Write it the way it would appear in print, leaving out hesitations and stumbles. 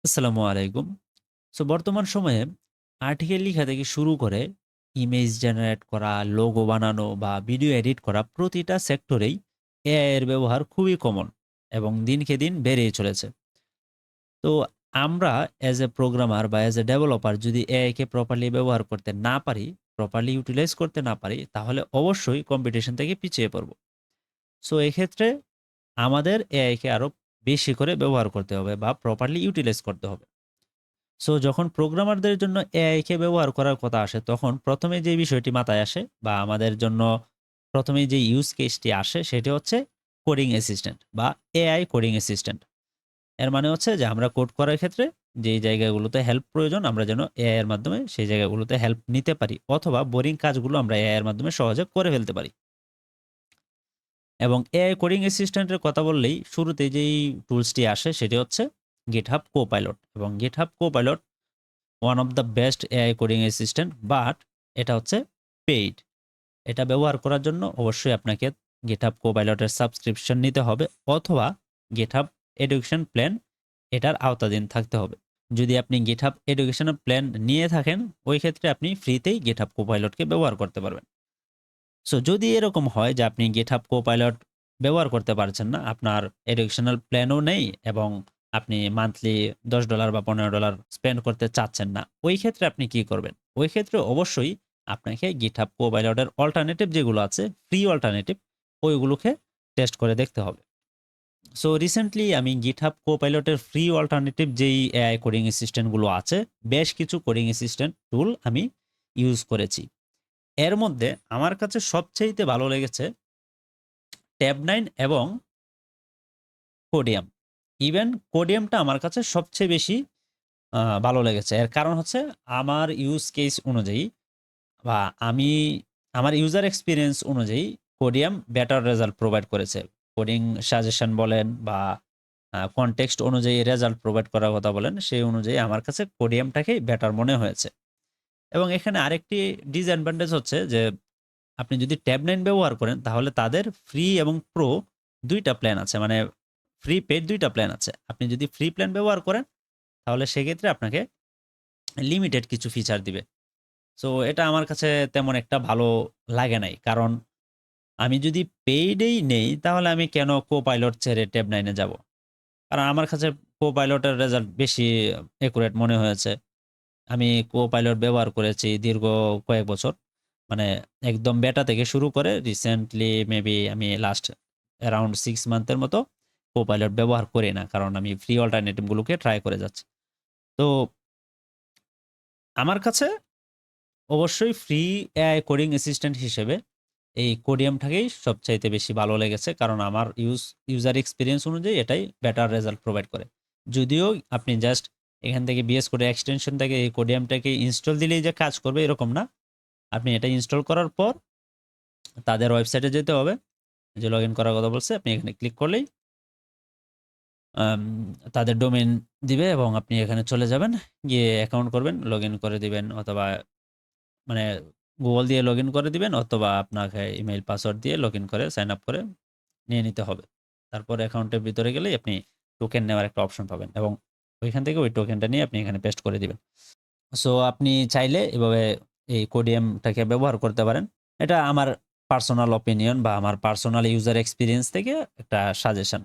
আসসালামু আলাইকুম। বর্তমান সময়ে আর্টিকেল লিখা থেকে শুরু করে ইমেজ জেনারেট করা, লোগো বানানো বা ভিডিও এডিট করা প্রতিটা সেক্টরেই এআই এর ব্যবহার খুবই কমন এবং দিনকে দিন বেড়েই চলেছে। তো আমরা অ্যাজ এ প্রোগ্রামার বা অ্যাজ এ ডেভেলপার যদি এআই কে প্রপারলি ব্যবহার করতে না পারি, প্রপারলি ইউটিলাইজ করতে না পারি, তাহলে অবশ্যই কম্পিটিশন থেকে পিছিয়ে পড়ব। এক্ষেত্রে আমাদের এআই কে আরো বেশি করে ব্যবহার করতে হবে বা প্রপারলি ইউটিলাইজ করতে হবে। যখন প্রোগ্রামারদের জন্য এআই কে ব্যবহার করার কথা আসে, তখন ১ম এ যে বিষয়টি মাথায় আসে বা আমাদের জন্য ১ম এই যে ইউজ কেসটি আসে, সেটি হচ্ছে কোডিং অ্যাসিস্ট্যান্ট বা এআই কোডিং অ্যাসিস্ট্যান্ট। এর মানে হচ্ছে যে আমরা কোড করার ক্ষেত্রে যেই জায়গাগুলোতে হেল্প প্রয়োজন, আমরা যেন এআই এর মাধ্যমে সেই জায়গাগুলোতে হেল্প নিতে পারি অথবা বোরিং কাজগুলো আমরা এআই এর মাধ্যমে সহজে করে ফেলতে পারি। এবং এআই কোডিং অ্যাসিস্ট্যান্টের কথা বললেই শুরুতে যেই টুলসটি আসে সেটি হচ্ছে GitHub Copilot এবং GitHub Copilot one of the best AI coding assistant, but এটা হচ্ছে পেইড। এটা ব্যবহার করার জন্য অবশ্যই আপনাকে GitHub Copilot এর সাবস্ক্রিপশন নিতে হবে অথবা GitHub এডুকেশন প্ল্যান এটার আওতাধীন থাকতে হবে। যদি আপনি GitHub এডুকেশন প্ল্যান নিয়ে থাকেন, ওই ক্ষেত্রে আপনি ফ্রিতেই GitHub Copilot কে ব্যবহার করতে পারবেন। যদি এরকম হয় যে আপনি GitHub Copilot ব্যবহার করতে পারছেন না, আপনার এডুকেশনাল প্ল্যানও নেই এবং আপনি মান্থলি $10 বা $15 স্পেন্ড করতে চাচ্ছেন না, ওই ক্ষেত্রে আপনি কি করবেন? ওই ক্ষেত্রে অবশ্যই আপনাকে GitHub Copilot এর অল্টারনেটিভ যেগুলো আছে, ফ্রি অল্টারনেটিভ, ওইগুলোকে টেস্ট করে দেখতে হবে। রিসেন্টলি আমি GitHub Copilot এর ফ্রি অল্টারনেটিভ যেই এআই কোডিং অ্যাসিস্ট্যান্ট গুলো আছে, বেশ কিছু কোডিং অ্যাসিস্ট্যান্ট টুল আমি ইউজ করেছি। এর মধ্যে আমার কাছে সবচাইতে ভালো লেগেছে ট্যাব9 এবং কোডিয়াম। ইভেন কোডিয়ামটা আমার কাছে সবচেয়ে বেশি ভালো লেগেছে। এর কারণ হচ্ছে আমার ইউজ কেস অনুযায়ী বা আমি আমার ইউজার এক্সপেরিয়েন্স অনুযায়ী কোডিয়াম বেটার রেজাল্ট প্রোভাইড করেছে। কোডিং সাজেশন বলেন বা কনটেক্সট অনুযায়ী রেজাল্ট প্রোভাইড করার কথা বলেন, সেই অনুযায়ী আমার কাছে কোডিয়ামটাকেই বেটার মনে হয়েছে। এবং এখানে আরেকটি ডিসঅ্যাডভান্টেজ হচ্ছে যে আপনি যদি ট্যাব9 ব্যবহার করেন, তাহলে তাদের ফ্রি এবং প্রো ২ টা প্ল্যান আছে। মানে ফ্রি পেইড ২ টা প্ল্যান আছে। আপনি যদি ফ্রি প্ল্যান ব্যবহার করেন, তাহলে সেক্ষেত্রে আপনাকে লিমিটেড কিছু ফিচার দিবে। এটা আমার কাছে তেমন একটা ভালো লাগে নাই। কারণ আমি যদি পেইডেই নেই, তাহলে আমি কেন Copilot ছেড়ে ট্যাব9 এ যাব? কারণ আমার কাছে Copilot এর রেজাল্ট বেশি একুরেট মনে হয়েছে। আমি Copilot ব্যবহার করেছি দীর্ঘ কয়েক বছর। মানে একদম বেটা থেকে শুরু করে রিসেন্টলি মেবি আমি লাস্ট অ্যারাউন্ড 6 মান্থের মতো Copilot ব্যবহার করি না। কারণ আমি ফ্রি অল্টারনেটিভ গুলোকে ট্রাই করে যাচ্ছি। তো আমার কাছে অবশ্যই ফ্রি এআই কোডিং অ্যাসিস্ট্যান্ট হিসেবে এই কোডিয়ামটাকেই সবচাইতে বেশি ভালো লেগেছে। কারণ আমার ইউজার এক্সপেরিয়েন্স অনুযায়ী এটাই বেটার রেজাল্ট প্রোভাইড করে। যদিও আপনি জাস্ট এখান থেকে VS Code এক্সটেনশন থেকে এই কোডিয়ামটাকে ইনস্টল দিলেই যে কাজ করবে এরকম না। আপনি এটা ইনস্টল করার পর তাদের ওয়েবসাইটে যেতে হবে। যে লগইন করার কথা বলছে, আপনি এখানে ক্লিক করলেই আম তাদের ডোমেইন দিবে এবং আপনি এখানে চলে যাবেন। গিয়ে অ্যাকাউন্ট করবেন, লগইন করে দিবেন অথবা মানে Google দিয়ে লগইন করে দিবেন অথবা আপনাকে ইমেইল পাসওয়ার্ড দিয়ে লগইন করে সাইন আপ করে নিয়ে নিতে হবে। তারপর অ্যাকাউন্টের ভিতরে গেলেই আপনি টোকেন নেওয়ার একটা অপশন পাবেন এবং ওইখান থেকে ওই টোকেনটা নিয়ে আপনি এখানে পেস্ট করে দিবেন। আপনি চাইলে এভাবে এই কোডিয়ামটাকে ব্যবহার করতে পারেন। এটা আমার পার্সোনাল অপিনিয়ন বা আমার পার্সোনাল ইউজার এক্সপেরিয়েন্স থেকে একটা সাজেশন।